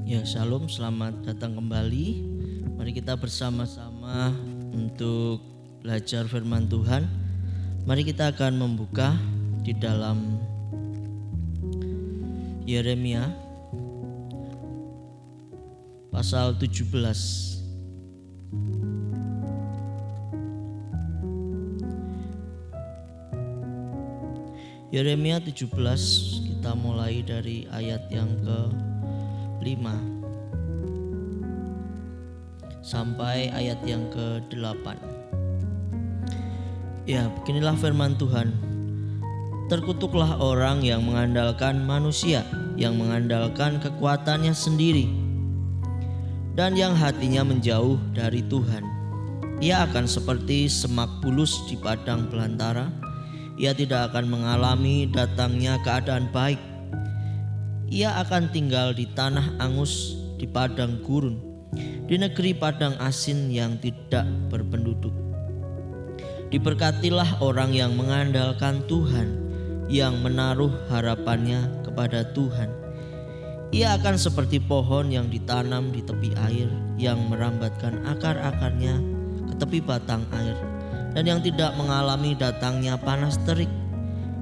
Ya, shalom, selamat datang kembali. Mari kita bersama-sama untuk belajar firman Tuhan. Mari kita akan membuka di dalam Yeremia pasal 17. Yeremia 17, kita mulai dari ayat yang ke-5 sampai ayat yang ke-8. Ya, beginilah firman Tuhan. Terkutuklah orang yang mengandalkan manusia, yang mengandalkan kekuatannya sendiri, dan yang hatinya menjauh dari Tuhan. Ia akan seperti semak bulus di padang belantara. Ia tidak akan mengalami datangnya keadaan baik. Ia akan tinggal di tanah angus, di padang gurun, di negeri padang asin yang tidak berpenduduk. Diberkatilah orang yang mengandalkan Tuhan, yang menaruh harapannya kepada Tuhan. Ia akan seperti pohon yang ditanam di tepi air, yang merambatkan akar-akarnya ke tepi batang air, dan yang tidak mengalami datangnya panas terik,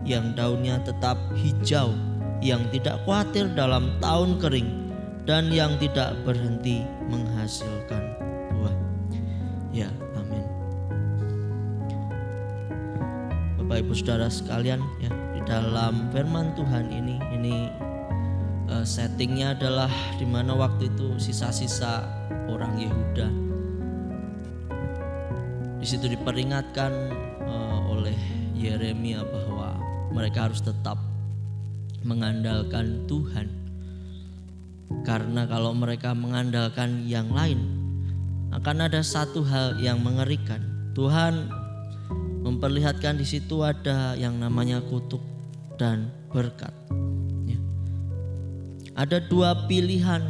yang daunnya tetap hijau, yang tidak khawatir dalam tahun kering, dan yang tidak berhenti menghasilkan buah. Ya, amin. Bapak Ibu Saudara sekalian, ya, di dalam firman Tuhan ini settingnya adalah di mana waktu itu sisa-sisa orang Yehuda. Di situ diperingatkan oleh Yeremia bahwa mereka harus tetap mengandalkan Tuhan. Karena kalau mereka mengandalkan yang lain, akan ada satu hal yang mengerikan. Tuhan memperlihatkan di situ ada yang namanya kutuk dan berkat. Ya. Ada dua pilihan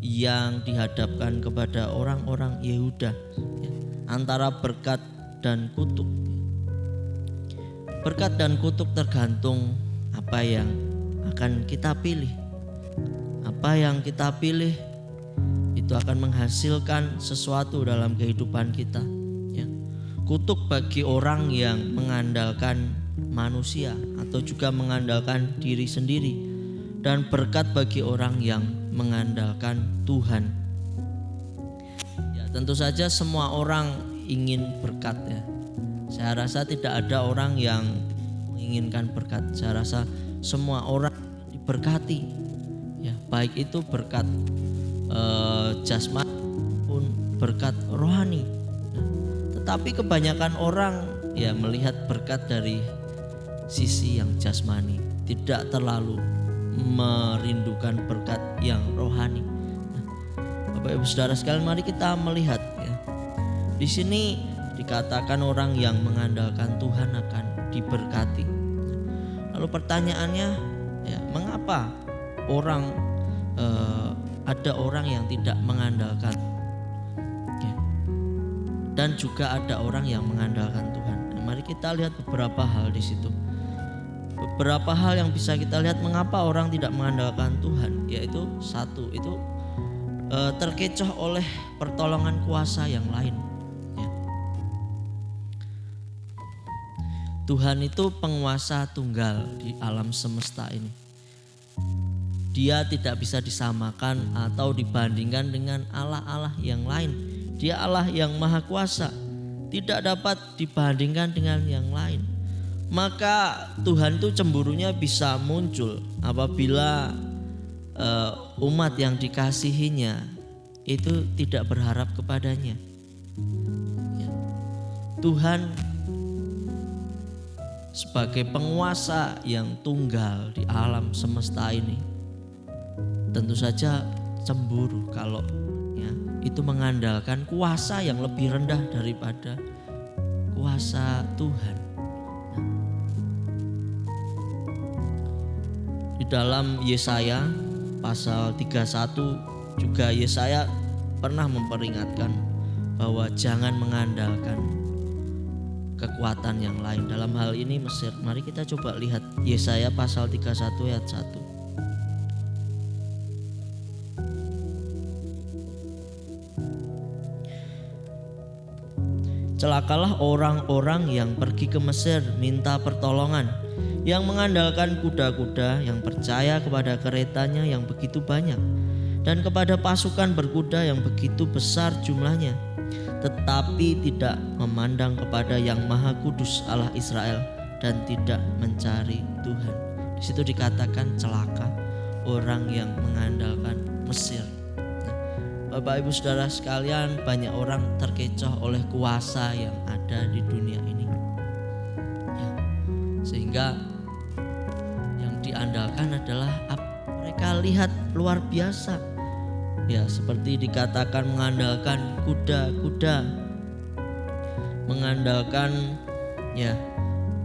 yang dihadapkan kepada orang-orang Yehuda, ya, antara berkat dan kutuk. Berkat dan kutuk tergantung apa yang akan kita pilih. Apa yang kita pilih itu akan menghasilkan sesuatu dalam kehidupan kita, ya. Kutuk bagi orang yang mengandalkan manusia atau juga mengandalkan diri sendiri, dan berkat bagi orang yang mengandalkan Tuhan. Ya, tentu saja semua orang ingin berkat, ya. Saya rasa tidak ada orang yang menginginkan berkat. Saya rasa semua orang diberkati, ya, baik itu berkat jasmani pun berkat rohani. Nah, tetapi kebanyakan orang ya melihat berkat dari sisi yang jasmani, tidak terlalu merindukan berkat yang rohani. Nah, Bapak Ibu Saudara sekalian, mari kita melihat, ya. Di sini dikatakan orang yang mengandalkan Tuhan akan diberkati. Lalu pertanyaannya, ya, mengapa ada orang yang tidak mengandalkan, ya, dan juga ada orang yang mengandalkan Tuhan. Nah, mari kita lihat beberapa hal di situ. Beberapa hal yang bisa kita lihat mengapa orang tidak mengandalkan Tuhan, yaitu satu, itu terkecoh oleh pertolongan kuasa yang lain. Tuhan itu penguasa tunggal di alam semesta ini. Dia tidak bisa disamakan atau dibandingkan dengan Allah-Allah yang lain. Dia Allah yang maha kuasa, tidak dapat dibandingkan dengan yang lain. Maka Tuhan itu cemburunya bisa muncul apabila umat yang dikasihinya itu tidak berharap kepadanya. Ya. Tuhan sebagai penguasa yang tunggal di alam semesta ini tentu saja cemburu kalau, ya, itu mengandalkan kuasa yang lebih rendah daripada kuasa Tuhan. Nah, di dalam Yesaya pasal 31 juga Yesaya pernah memperingatkan bahwa jangan mengandalkan kekuatan yang lain. Dalam hal ini Mesir. Mari kita coba lihat Yesaya pasal 31 ayat 1. Celakalah orang-orang yang pergi ke Mesir minta pertolongan, yang mengandalkan kuda-kuda, yang percaya kepada keretanya yang begitu banyak, dan kepada pasukan berkuda yang begitu besar jumlahnya, tetapi tidak memandang kepada Yang Maha Kudus Allah Israel dan tidak mencari Tuhan. Di situ dikatakan celaka orang yang mengandalkan Mesir. Bapak Ibu Saudara sekalian, banyak orang terkecoh oleh kuasa yang ada di dunia ini, ya, sehingga yang diandalkan adalah mereka lihat luar biasa, ya, seperti dikatakan mengandalkan kuda-kuda, mengandalkan, ya,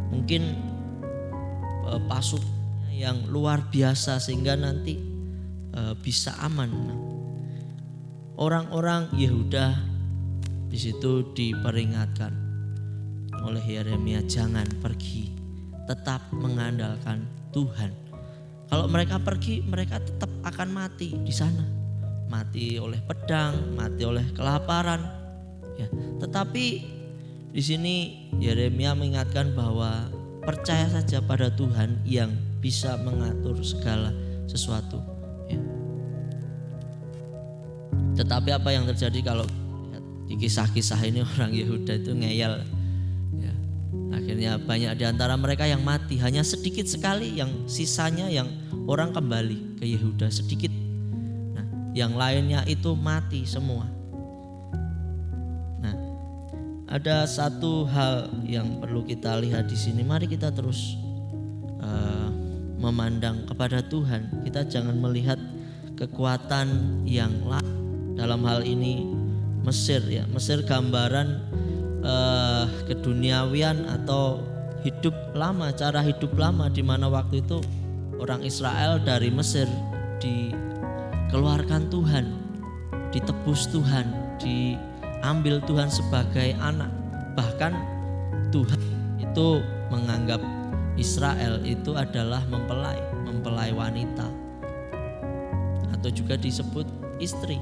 mungkin pasukannya yang luar biasa sehingga nanti bisa aman. Orang-orang Yehuda di situ diperingatkan oleh Yeremia, jangan pergi, tetap mengandalkan Tuhan. Kalau mereka pergi, mereka tetap akan mati di sana, mati oleh pedang, mati oleh kelaparan. Ya, tetapi di sini Yeremia mengingatkan bahwa percaya saja pada Tuhan yang bisa mengatur segala sesuatu. Ya. Tetapi apa yang terjadi kalau lihat di kisah-kisah ini, orang Yehuda itu ngeyel, ya. Akhirnya banyak di antara mereka yang mati, hanya sedikit sekali yang sisanya yang orang kembali ke Yehuda, sedikit. Nah, yang lainnya itu mati semua. Nah, ada satu hal yang perlu kita lihat di sini. Mari kita terus memandang kepada Tuhan. Kita jangan melihat kekuatan yang lain. Dalam hal ini Mesir, ya, Mesir gambaran keduniawian atau hidup lama, cara hidup lama, di mana waktu itu orang Israel dari Mesir dikeluarkan Tuhan, ditebus Tuhan, diambil Tuhan sebagai anak. Bahkan Tuhan itu menganggap Israel itu adalah mempelai wanita, atau juga disebut istri.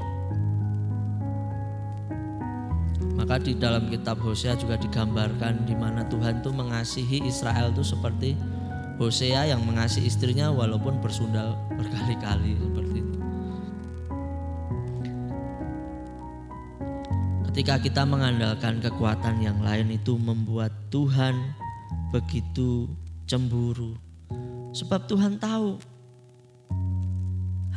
Maka di dalam kitab Hosea juga digambarkan di mana Tuhan tuh mengasihi Israel tuh seperti Hosea yang mengasihi istrinya walaupun bersundal berkali-kali, seperti itu. Ketika kita mengandalkan kekuatan yang lain, itu membuat Tuhan begitu cemburu. Sebab Tuhan tahu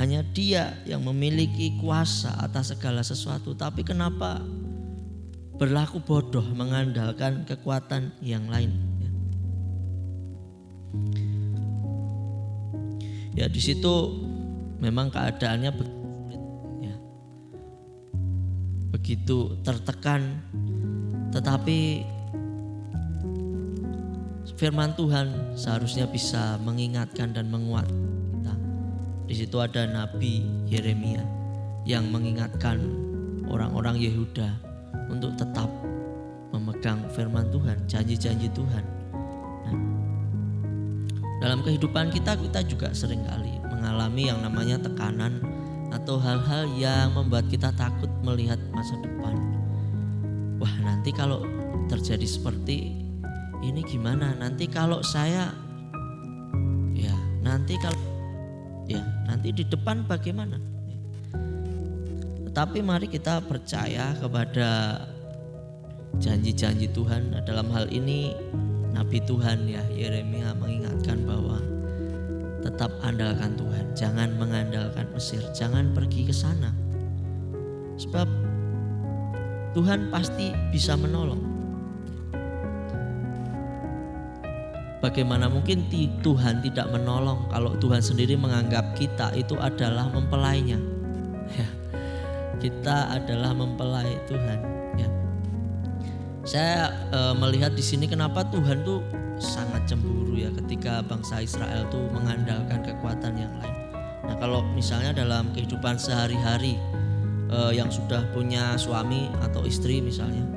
hanya Dia yang memiliki kuasa atas segala sesuatu. Tapi kenapa berlaku bodoh mengandalkan kekuatan yang lain? Ya, di situ memang keadaannya begitu sulit, ya, begitu tertekan. Tetapi firman Tuhan seharusnya bisa mengingatkan dan menguatkan kita. Di situ ada Nabi Yeremia yang mengingatkan orang-orang Yehuda untuk tetap memegang firman Tuhan, janji-janji Tuhan. Nah, dalam kehidupan kita juga seringkali mengalami yang namanya tekanan atau hal-hal yang membuat kita takut melihat masa depan. Wah, nanti kalau terjadi seperti ini gimana? Nanti kalau saya, ya nanti kalau, ya nanti di depan bagaimana? Tapi mari kita percaya kepada janji-janji Tuhan. Dalam hal ini Nabi Tuhan, ya, Yeremia mengingatkan bahwa tetap andalkan Tuhan, jangan mengandalkan Mesir, jangan pergi ke sana. Sebab Tuhan pasti bisa menolong. Bagaimana mungkin Tuhan tidak menolong kalau Tuhan sendiri menganggap kita itu adalah mempelainya, ya. Kita adalah mempelai Tuhan, ya. Saya melihat di sini kenapa Tuhan tuh sangat cemburu, ya, ketika bangsa Israel tuh mengandalkan kekuatan yang lain. Nah, kalau misalnya dalam kehidupan sehari-hari yang sudah punya suami atau istri misalnya,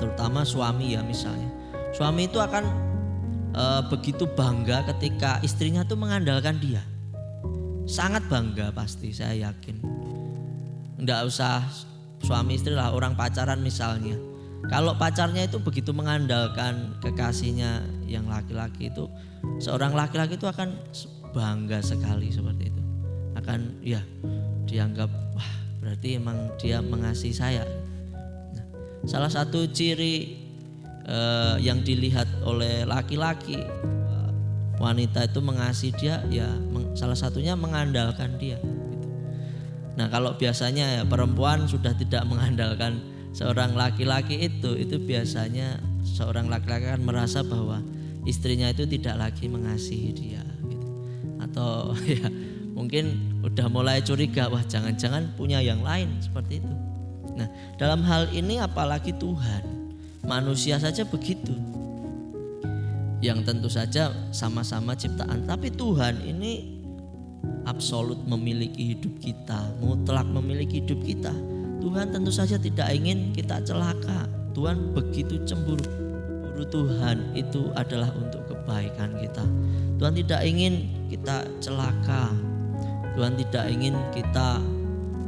terutama suami, ya, misalnya suami itu akan begitu bangga ketika istrinya tuh mengandalkan dia. Sangat bangga pasti, saya yakin. Nggak usah suami istri lah, orang pacaran misalnya. Kalau pacarnya itu begitu mengandalkan kekasihnya yang laki-laki itu, seorang laki-laki itu akan bangga sekali seperti itu. Akan ya dianggap wah berarti emang dia mengasihi saya. Nah, salah satu ciri yang dilihat oleh laki-laki wanita itu mengasihi dia ya salah satunya mengandalkan dia gitu. Nah kalau biasanya ya perempuan sudah tidak mengandalkan seorang laki-laki itu biasanya seorang laki-laki akan merasa bahwa istrinya itu tidak lagi mengasihi dia gitu. Atau ya mungkin udah mulai curiga, wah jangan-jangan punya yang lain seperti itu. Nah dalam hal ini apalagi Tuhan, manusia saja begitu, yang tentu saja sama-sama ciptaan, tapi Tuhan ini absolut memiliki hidup kita, mutlak memiliki hidup kita. Tuhan tentu saja tidak ingin kita celaka. Tuhan begitu cemburu. Tuhan itu adalah untuk kebaikan kita. Tuhan tidak ingin kita celaka. Tuhan tidak ingin kita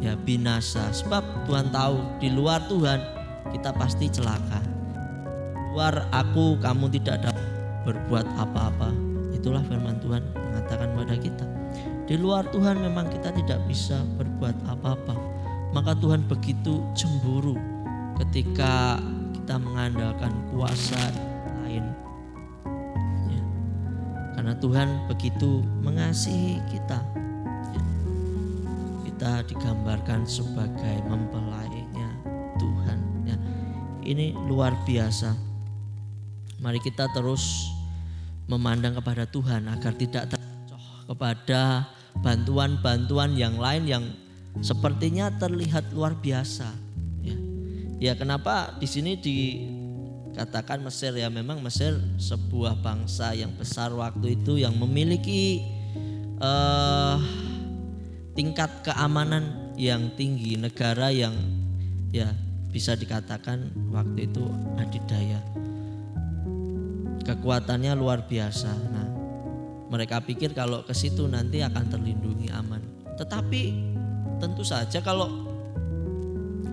ya binasa. Sebab Tuhan tahu di luar Tuhan kita pasti celaka. Luar aku kamu tidak dapat berbuat apa-apa. Itulah firman Tuhan mengatakan kepada kita. Di luar Tuhan memang kita tidak bisa berbuat apa-apa. Maka Tuhan begitu cemburu ketika kita mengandalkan kuasa lain ya. Karena Tuhan begitu mengasihi kita ya. Kita digambarkan sebagai mempelainya Tuhan ya. Ini luar biasa. Mari kita terus memandang kepada Tuhan agar tidak terkecoh kepada bantuan-bantuan yang lain yang sepertinya terlihat luar biasa ya. Ya kenapa di sini dikatakan Mesir ya, memang Mesir sebuah bangsa yang besar waktu itu yang memiliki tingkat keamanan yang tinggi, negara yang ya bisa dikatakan waktu itu adidaya. Kekuatannya luar biasa. Nah, mereka pikir kalau ke situ nanti akan terlindungi aman. Tetapi tentu saja kalau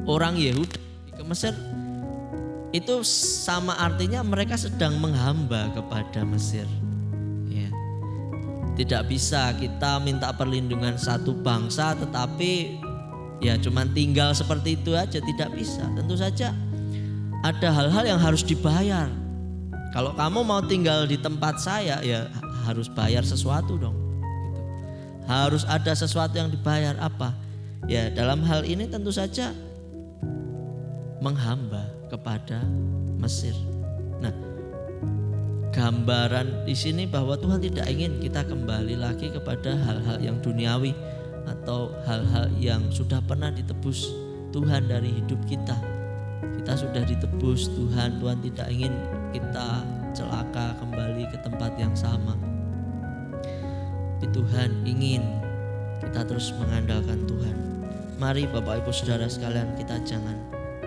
orang Yahudi ke Mesir itu sama artinya mereka sedang menghamba kepada Mesir. Ya. Tidak bisa kita minta perlindungan satu bangsa tetapi ya cuman tinggal seperti itu aja, tidak bisa. Tentu saja ada hal-hal yang harus dibayar. Kalau kamu mau tinggal di tempat saya ya harus bayar sesuatu dong. Gitu. Harus ada sesuatu yang dibayar, apa? Ya dalam hal ini tentu saja menghamba kepada Mesir. Nah, gambaran di sini bahwa Tuhan tidak ingin kita kembali lagi kepada hal-hal yang duniawi atau hal-hal yang sudah pernah ditebus Tuhan dari hidup kita. Kita sudah ditebus Tuhan, Tuhan tidak ingin kita celaka kembali ke tempat yang sama. Tapi Tuhan ingin kita terus mengandalkan Tuhan. Mari Bapak Ibu Saudara sekalian, kita jangan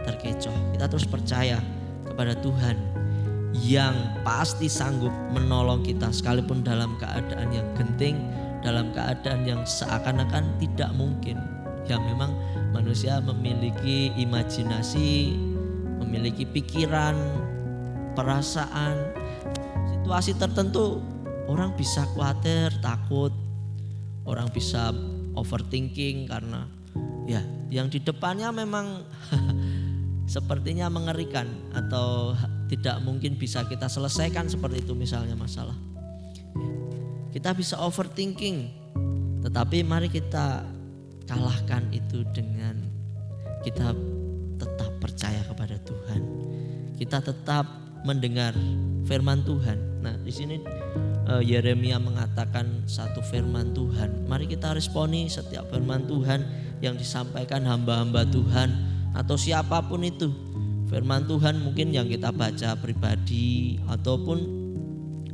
terkecoh. Kita terus percaya kepada Tuhan yang pasti sanggup menolong kita sekalipun dalam keadaan yang genting, dalam keadaan yang seakan-akan tidak mungkin. Ya memang manusia memiliki imajinasi, memiliki pikiran, perasaan. Situasi tertentu orang bisa khawatir, takut, orang bisa overthinking karena ya yang di depannya memang sepertinya mengerikan atau tidak mungkin bisa kita selesaikan seperti itu misalnya masalah. Kita bisa overthinking, tetapi mari kita kalahkan itu dengan kita tetap percaya kepada Tuhan. Kita tetap mendengar firman Tuhan. Nah, di sini Yeremia mengatakan satu firman Tuhan. Mari kita responi setiap firman Tuhan yang disampaikan hamba-hamba Tuhan atau siapapun itu. Firman Tuhan mungkin yang kita baca pribadi ataupun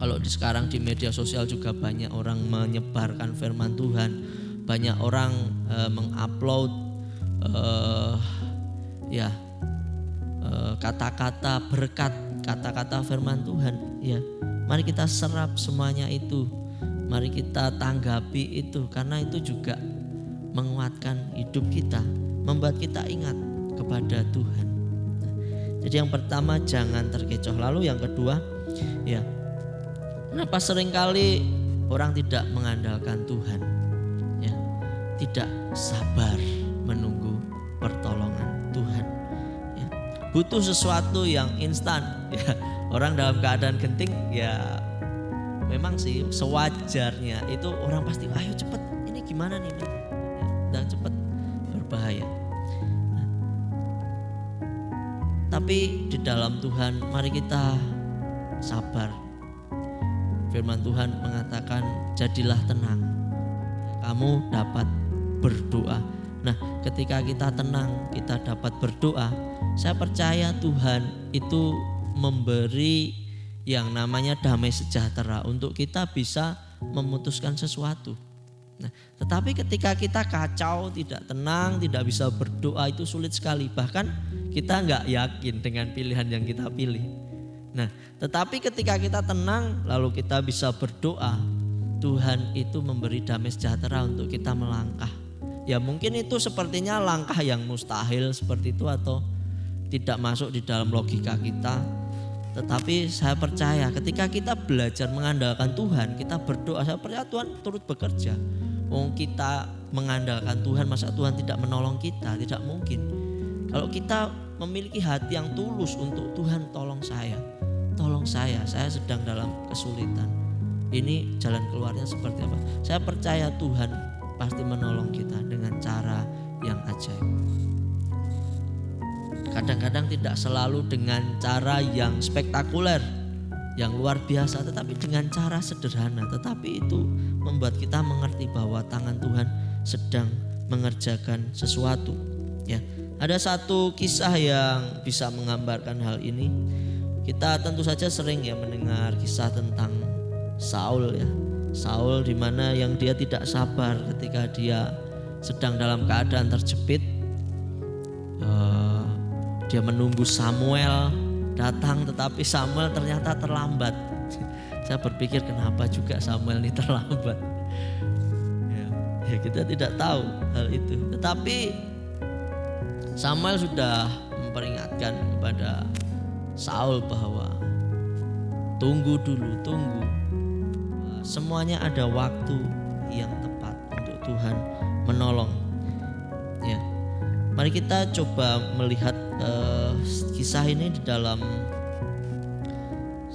kalau sekarang di media sosial juga banyak orang menyebarkan firman Tuhan. Banyak orang mengupload kata-kata berkat, kata-kata firman Tuhan. Ya, mari kita serap semuanya itu. Mari kita tanggapi itu karena itu juga menguatkan hidup kita, membuat kita ingat kepada Tuhan. Nah, Jadi yang pertama, jangan terkecoh. Lalu yang kedua, ya, kenapa seringkali orang tidak mengandalkan Tuhan? Ya, tidak sabar menunggu pertolongan Tuhan. Ya, butuh sesuatu yang instan. Ya, orang dalam keadaan genting, ya memang sih sewajarnya itu orang pasti, ayo cepet, ini gimana nih? Ya, dan cepet, berbahaya. Tapi di dalam Tuhan mari kita sabar. Firman Tuhan mengatakan, jadilah tenang, kamu dapat berdoa. Nah, ketika kita tenang, kita dapat berdoa, saya percaya Tuhan itu memberi yang namanya damai sejahtera untuk kita bisa memutuskan sesuatu. Nah, tetapi ketika kita kacau, tidak tenang, tidak bisa berdoa, itu sulit sekali. Bahkan kita nggak yakin dengan pilihan yang kita pilih. Nah, tetapi ketika kita tenang, lalu kita bisa berdoa, Tuhan itu memberi damai sejahtera untuk kita melangkah. Ya mungkin itu sepertinya langkah yang mustahil seperti itu atau tidak masuk di dalam logika kita. Tetapi saya percaya ketika kita belajar mengandalkan Tuhan, kita berdoa, saya percaya Tuhan turut bekerja. Kita mengandalkan Tuhan, masa Tuhan tidak menolong kita? Tidak mungkin. Kalau kita memiliki hati yang tulus untuk Tuhan, tolong saya, saya sedang dalam kesulitan. Ini jalan keluarnya seperti apa? Saya percaya Tuhan pasti menolong kita dengan cara yang ajaib. Kadang-kadang tidak selalu dengan cara yang spektakuler, yang luar biasa, tetapi dengan cara sederhana. Tetapi itu membuat kita mengerti bahwa tangan Tuhan sedang mengerjakan sesuatu. Ya, ada satu kisah yang bisa menggambarkan hal ini. Kita tentu saja sering ya mendengar kisah tentang Saul ya. Saul di mana yang dia tidak sabar ketika dia sedang dalam keadaan terjepit. Dia menunggu Samuel datang, tetapi Samuel ternyata terlambat. Saya berpikir kenapa juga Samuel ini terlambat. Ya kita tidak tahu hal itu. Tetapi Samuel sudah memperingatkan kepada Saul bahwa tunggu dulu, tunggu. Semuanya ada waktu yang tepat untuk Tuhan menolong. Ya, mari kita coba melihat kisah ini di dalam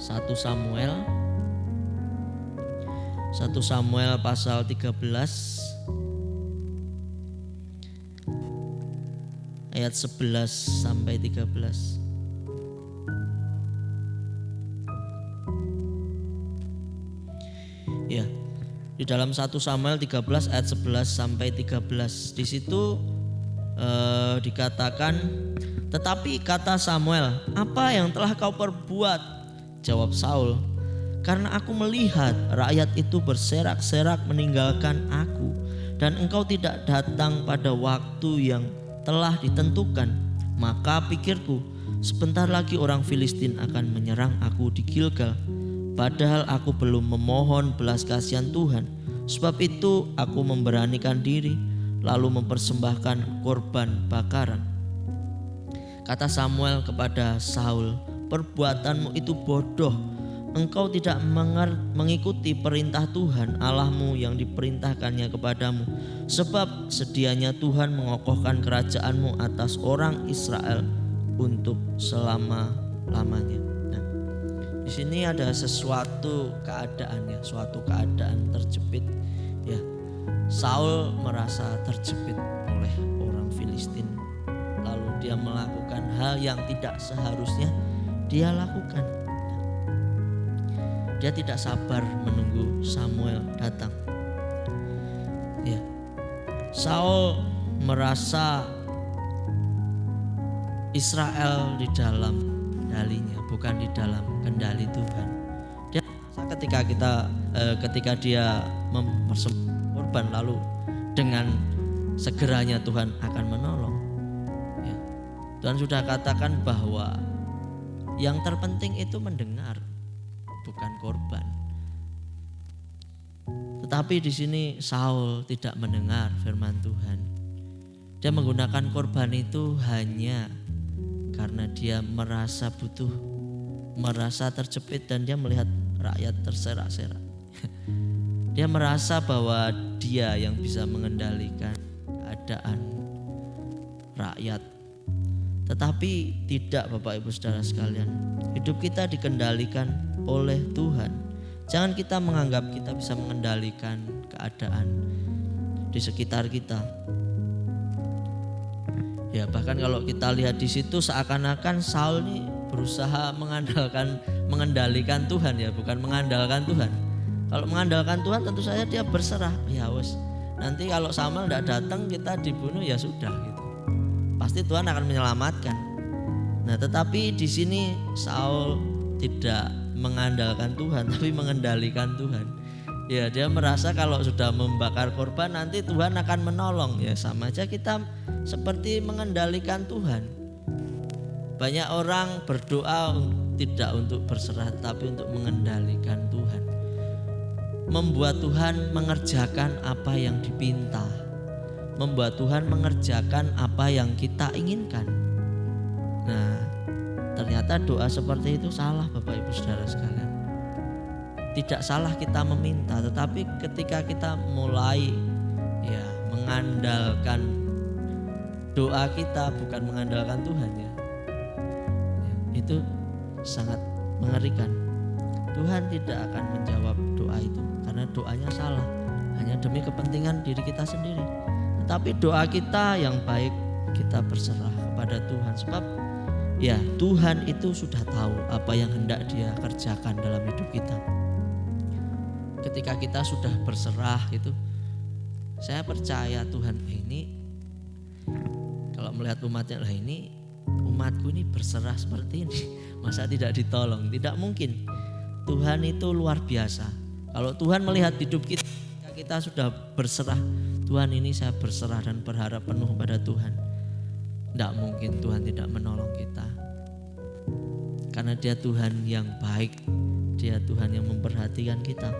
1 Samuel pasal 13 ayat 11 sampai 13. Ya, di dalam 1 Samuel 13 ayat 11 sampai 13. Di situ dikatakan, tetapi kata Samuel, apa yang telah kau perbuat? Jawab Saul, karena aku melihat rakyat itu berserak-serak meninggalkan aku, dan engkau tidak datang pada waktu yang telah ditentukan. Maka pikirku, sebentar lagi orang Filistin akan menyerang aku di Gilgal, padahal aku belum memohon belas kasihan Tuhan. Sebab itu aku memberanikan diri, lalu mempersembahkan korban bakaran. Kata Samuel kepada Saul, perbuatanmu itu bodoh. Engkau tidak mengikuti perintah Tuhan Allahmu yang diperintahkannya kepadamu. Sebab sedianya Tuhan mengokohkan kerajaanmu atas orang Israel untuk selama-lamanya. Nah, di sini ada suatu keadaan terjepit. Ya, Saul merasa terjepit oleh orang Filistin. Lalu dia melakukan hal yang tidak seharusnya dia lakukan. Dia tidak sabar menunggu Samuel datang. Ya, Saul merasa Israel di dalam kendalinya, bukan di dalam kendali Tuhan. Dia merasa ketika dia mempersembahkan korban, lalu dengan segeranya Tuhan akan menolong. Ya, Tuhan sudah katakan bahwa yang terpenting itu mendengar, bukan korban. Tetapi di sini Saul tidak mendengar firman Tuhan. Dia menggunakan korban itu hanya karena dia merasa butuh, merasa terjepit, dan dia melihat rakyat terserak-serak. Dia merasa bahwa dia yang bisa mengendalikan keadaan rakyat. Tetapi tidak, Bapak Ibu Saudara sekalian. Hidup kita dikendalikan oleh Tuhan. Jangan kita menganggap kita bisa mengendalikan keadaan di sekitar kita. Ya, bahkan kalau kita lihat di situ seakan-akan Saul ini berusaha mengendalikan Tuhan, ya, bukan mengandalkan Tuhan. Kalau mengandalkan Tuhan tentu saja dia berserah. Ya wes, nanti kalau Samuel tidak datang kita dibunuh, ya sudah gitu. Pasti Tuhan akan menyelamatkan. Nah, tetapi di sini Saul tidak mengandalkan Tuhan, tapi mengendalikan Tuhan. Ya, dia merasa kalau sudah membakar korban nanti Tuhan akan menolong. Ya, sama aja kita seperti mengendalikan Tuhan. Banyak orang berdoa tidak untuk berserah, tapi untuk mengendalikan Tuhan. Membuat Tuhan mengerjakan apa yang dipinta. Membuat Tuhan mengerjakan apa yang kita inginkan. Nah, ternyata doa seperti itu salah, Bapak Ibu Saudara sekalian. Tidak salah kita meminta, tetapi ketika kita mulai mengandalkan doa kita, bukan mengandalkan Tuhan, itu sangat mengerikan. Tuhan tidak akan menjawab doa itu karena doanya salah, hanya demi kepentingan diri kita sendiri. Tetapi doa kita yang baik, kita berserah kepada Tuhan. Sebab Tuhan itu sudah tahu apa yang hendak Dia kerjakan dalam hidup kita. Ketika kita sudah berserah itu, saya percaya Tuhan ini kalau melihat umatnya, lah ini umatku ini berserah seperti ini, masa tidak ditolong? Tidak mungkin. Tuhan itu luar biasa. Kalau Tuhan melihat hidup kita sudah berserah, Tuhan ini saya berserah dan berharap penuh pada Tuhan, tidak mungkin Tuhan tidak menolong kita. Karena Dia Tuhan yang baik, Dia Tuhan yang memperhatikan kita.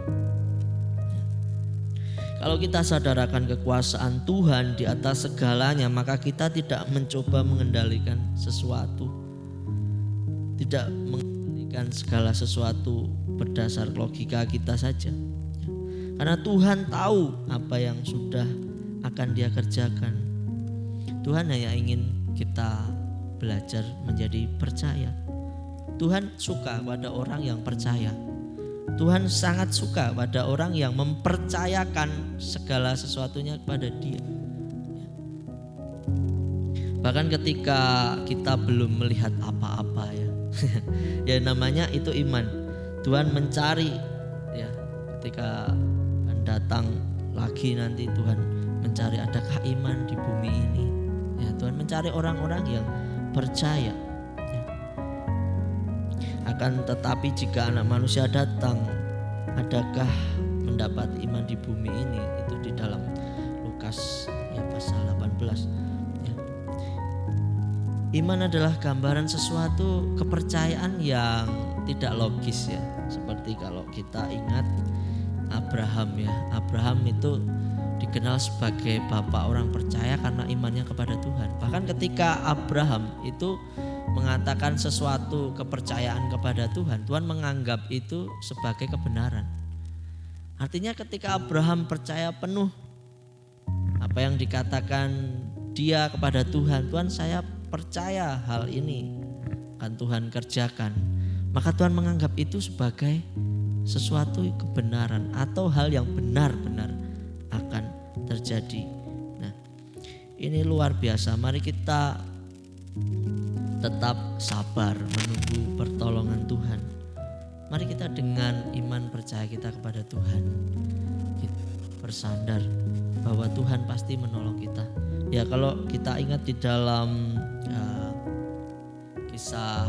Kalau kita sadarakan kekuasaan Tuhan di atas segalanya, maka kita tidak mencoba mengendalikan sesuatu, tidak mengendalikan segala sesuatu berdasar logika kita saja. Karena Tuhan tahu apa yang sudah akan Dia kerjakan. Tuhan hanya ingin kita belajar menjadi percaya. Tuhan suka pada orang yang percaya. Tuhan sangat suka pada orang yang mempercayakan segala sesuatunya kepada Dia. Bahkan ketika kita belum melihat apa-apa ya namanya itu iman. Tuhan mencari, ketika akan datang lagi nanti Tuhan mencari adakah iman di bumi ini. Tuhan mencari orang-orang yang percaya. Akan tetapi jika Anak Manusia datang, adakah mendapat iman di bumi ini? Itu di dalam Lukas pasal 18. Iman adalah gambaran sesuatu kepercayaan yang tidak logis ya. Seperti kalau kita ingat Abraham Abraham itu dikenal sebagai bapak orang percaya karena imannya kepada Tuhan. Bahkan ketika Abraham itu mengatakan sesuatu kepercayaan kepada Tuhan, Tuhan menganggap itu sebagai kebenaran. Artinya ketika Abraham percaya penuh apa yang dikatakan dia kepada Tuhan, Tuhan saya percaya hal ini akan Tuhan kerjakan, maka Tuhan menganggap itu sebagai sesuatu kebenaran atau hal yang benar-benar akan terjadi. Nah, ini luar biasa. Mari kita tetap sabar menunggu pertolongan Tuhan. Mari kita dengan iman percaya kita kepada Tuhan, kita bersandar bahwa Tuhan pasti menolong kita. Ya, kalau kita ingat di dalam kisah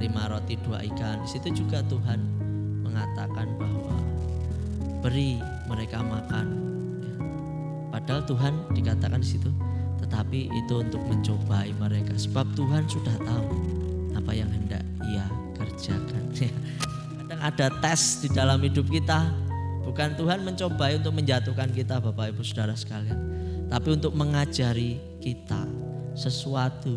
5 roti 2 ikan, di situ juga Tuhan mengatakan bahwa beri mereka makan. Padahal Tuhan dikatakan di situ, tetapi itu untuk mencobai mereka, sebab Tuhan sudah tahu apa yang hendak Ia kerjakan. Kadang ada tes di dalam hidup kita, bukan Tuhan mencobai untuk menjatuhkan kita Bapak Ibu Saudara sekalian, tapi untuk mengajari kita sesuatu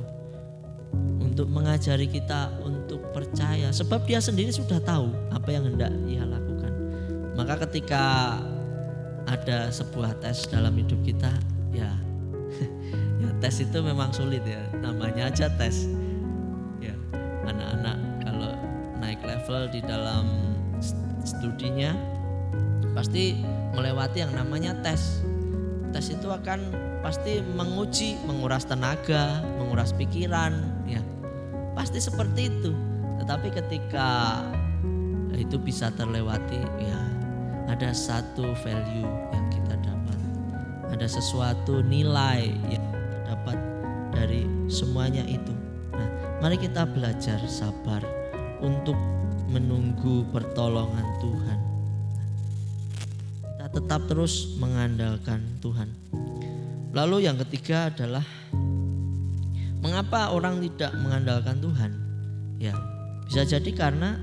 untuk mengajari kita untuk percaya, sebab dia sendiri sudah tahu apa yang hendak ia lakukan. Maka ketika ada sebuah tes dalam hidup kita, ya tes itu memang sulit ya, namanya aja tes ya. Anak-anak kalau naik level di dalam studinya pasti melewati yang namanya tes. Tes itu akan pasti menguji, menguras tenaga, menguras pikiran ya, pasti seperti itu. Tetapi ketika itu bisa terlewati, ya ada satu value yang kita dapat, ada sesuatu nilai yang kita dapat dari semuanya itu. Nah, mari kita belajar sabar untuk menunggu pertolongan Tuhan. Kita tetap terus mengandalkan Tuhan. Lalu yang ketiga adalah mengapa orang tidak mengandalkan Tuhan? Ya, bisa jadi karena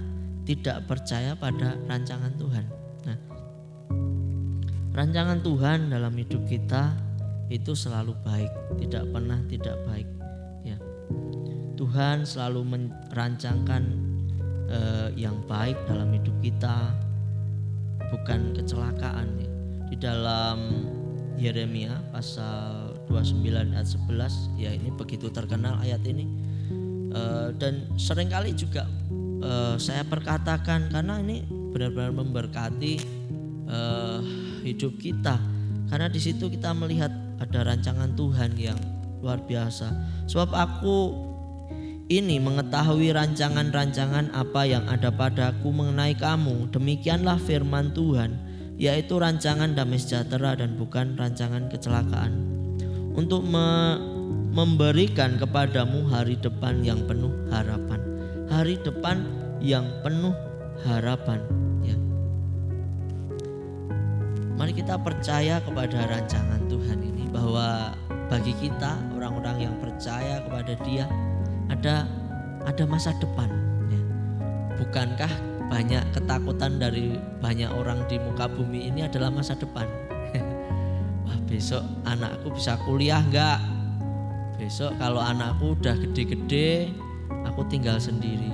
tidak percaya pada rancangan Tuhan. Nah, rancangan Tuhan dalam hidup kita itu selalu baik, tidak pernah tidak baik. Ya, Tuhan selalu merancangkan yang baik dalam hidup kita, bukan kecelakaan. Ya. Di dalam Yeremia pasal 29 ayat 11, ya ini begitu terkenal ayat ini, dan seringkali juga saya perkatakan karena ini benar-benar memberkati hidup kita, karena di situ kita melihat ada rancangan Tuhan yang luar biasa. Sebab aku ini mengetahui rancangan-rancangan apa yang ada padaku mengenai kamu, demikianlah firman Tuhan, yaitu rancangan damai sejahtera dan bukan rancangan kecelakaan, untuk memberikan kepadamu hari depan yang penuh harapan. Hari depan yang penuh harapan ya. Mari kita percaya kepada rancangan Tuhan ini, bahwa bagi kita orang-orang yang percaya kepada Dia ada masa depan ya. Bukankah banyak ketakutan dari banyak orang di muka bumi ini adalah masa depan? Wah, besok anakku bisa kuliah enggak? Besok kalau anakku udah gede-gede aku tinggal sendiri.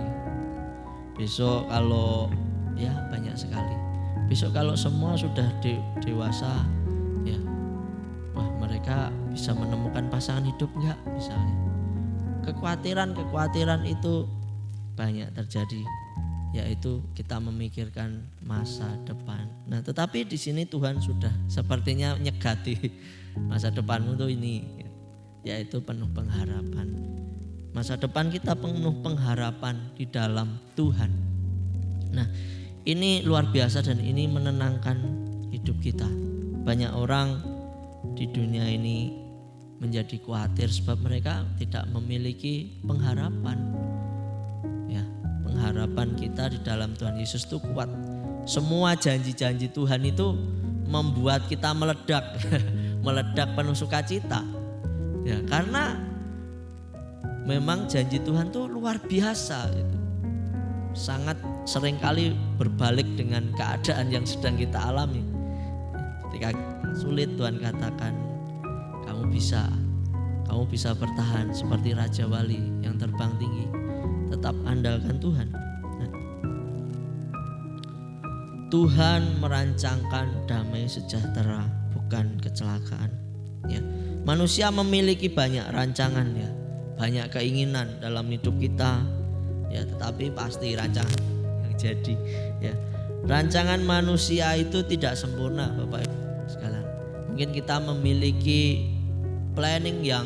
Besok kalau ya banyak sekali. Besok kalau semua sudah dewasa ya, wah mereka bisa menemukan pasangan hidup enggak misalnya. Kekhawatiran itu banyak terjadi, yaitu kita memikirkan masa depan. Nah, tetapi di sini Tuhan sudah sepertinya nyegati masa depanmu tuh ini, yaitu penuh pengharapan. Masa depan kita penuh pengharapan di dalam Tuhan. Nah, ini luar biasa dan ini menenangkan hidup kita. Banyak orang di dunia ini menjadi khawatir sebab mereka tidak memiliki pengharapan. Ya, pengharapan kita di dalam Tuhan Yesus itu kuat. Semua janji-janji Tuhan itu membuat kita meledak, meledak penuh sukacita. Ya, karena memang janji Tuhan itu luar biasa gitu. Sangat seringkali berbalik dengan keadaan yang sedang kita alami. Ketika sulit Tuhan katakan, kamu bisa bertahan seperti Raja Wali yang terbang tinggi. Tetap andalkan Tuhan. Nah, Tuhan merancangkan damai sejahtera, bukan kecelakaan. Ya, manusia memiliki banyak rancangan ya, banyak keinginan dalam hidup kita. Ya, tetapi pasti rancangan yang jadi. Ya, rancangan manusia itu tidak sempurna, Bapak Ibu sekalian. Mungkin kita memiliki planning yang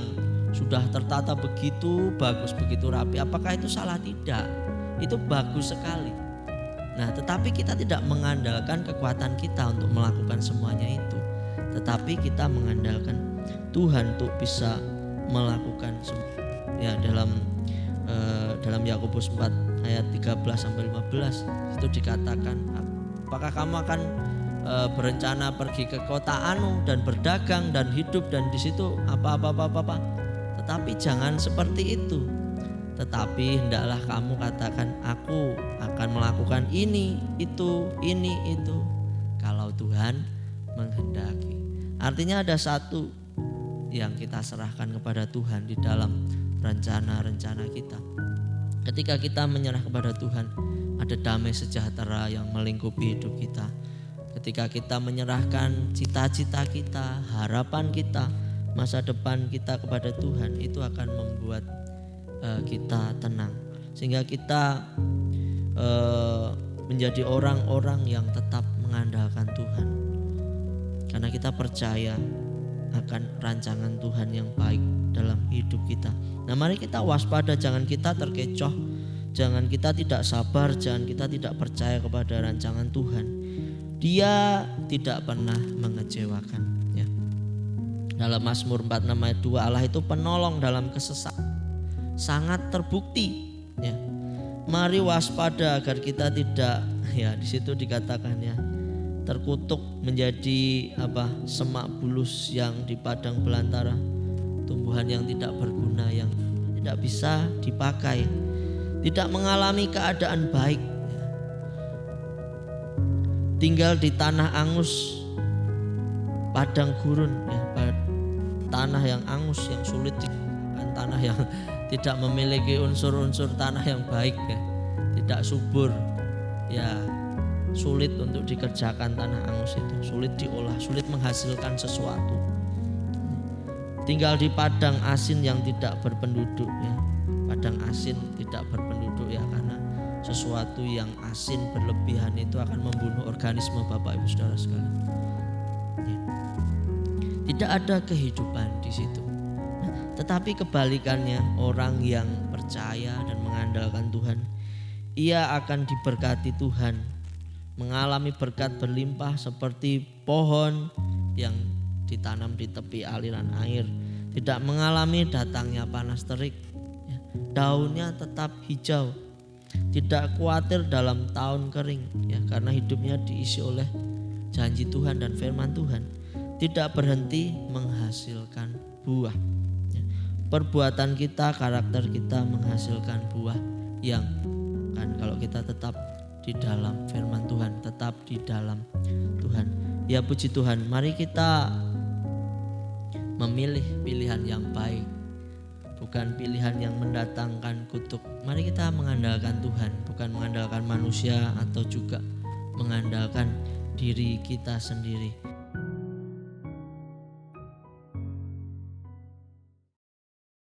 sudah tertata begitu bagus, begitu rapi. Apakah itu salah? Tidak. Itu bagus sekali. Nah, tetapi kita tidak mengandalkan kekuatan kita untuk melakukan semuanya itu. Tetapi kita mengandalkan Tuhan untuk bisa melakukan ya, dalam Yakobus 4 ayat 13 sampai 15 itu dikatakan, apakah kamu akan berencana pergi ke kota Anu dan berdagang dan hidup dan di situ apa. Tetapi jangan seperti itu. Tetapi hendaklah kamu katakan, aku akan melakukan ini, itu. Kalau Tuhan menghendaki. Artinya ada satu yang kita serahkan kepada Tuhan di dalam rencana-rencana kita. Ketika kita menyerah kepada Tuhan, ada damai sejahtera yang melingkupi hidup kita. Ketika kita menyerahkan cita-cita kita, harapan kita, masa depan kita kepada Tuhan, itu akan membuat kita tenang, sehingga kita menjadi orang-orang yang tetap mengandalkan Tuhan, karena kita percaya akan rancangan Tuhan yang baik dalam hidup kita. Nah, mari kita waspada, jangan kita terkecoh, jangan kita tidak sabar, jangan kita tidak percaya kepada rancangan Tuhan. Dia tidak pernah mengecewakan, ya. Dalam Mazmur 46 ayat 2, Allah itu penolong dalam kesesakan, sangat terbukti, ya. Mari waspada agar kita tidak, ya, di situ dikatakan, ya, terkutuk menjadi semak bulus yang di padang belantara, tumbuhan yang tidak berguna, yang tidak bisa dipakai, tidak mengalami keadaan baik, tinggal di tanah angus, padang gurun, ya, tanah yang angus, yang sulit, tanah yang tidak memiliki unsur-unsur tanah yang baik, ya, tidak subur, ya, sulit untuk dikerjakan tanah angus itu, sulit diolah, sulit menghasilkan sesuatu. Tinggal di padang asin yang tidak berpenduduk, ya, padang asin tidak berpenduduk, ya, karena sesuatu yang asin berlebihan itu akan membunuh organisme Bapak Ibu Saudara sekalian. Ya. Tidak ada kehidupan di situ. Nah, tetapi kebalikannya, orang yang percaya dan mengandalkan Tuhan, ia akan diberkati Tuhan, mengalami berkat berlimpah seperti pohon yang ditanam di tepi aliran air, tidak mengalami datangnya panas terik, ya. Daunnya tetap hijau, tidak khawatir dalam tahun kering, ya, karena hidupnya diisi oleh janji Tuhan dan firman Tuhan, tidak berhenti menghasilkan buah, ya. Perbuatan kita, karakter kita menghasilkan buah yang kan kalau kita tetap di dalam firman Tuhan, tetap di dalam Tuhan. Ya, puji Tuhan, mari kita memilih pilihan yang baik, bukan pilihan yang mendatangkan kutuk. Mari kita mengandalkan Tuhan, bukan mengandalkan manusia atau juga mengandalkan diri kita sendiri.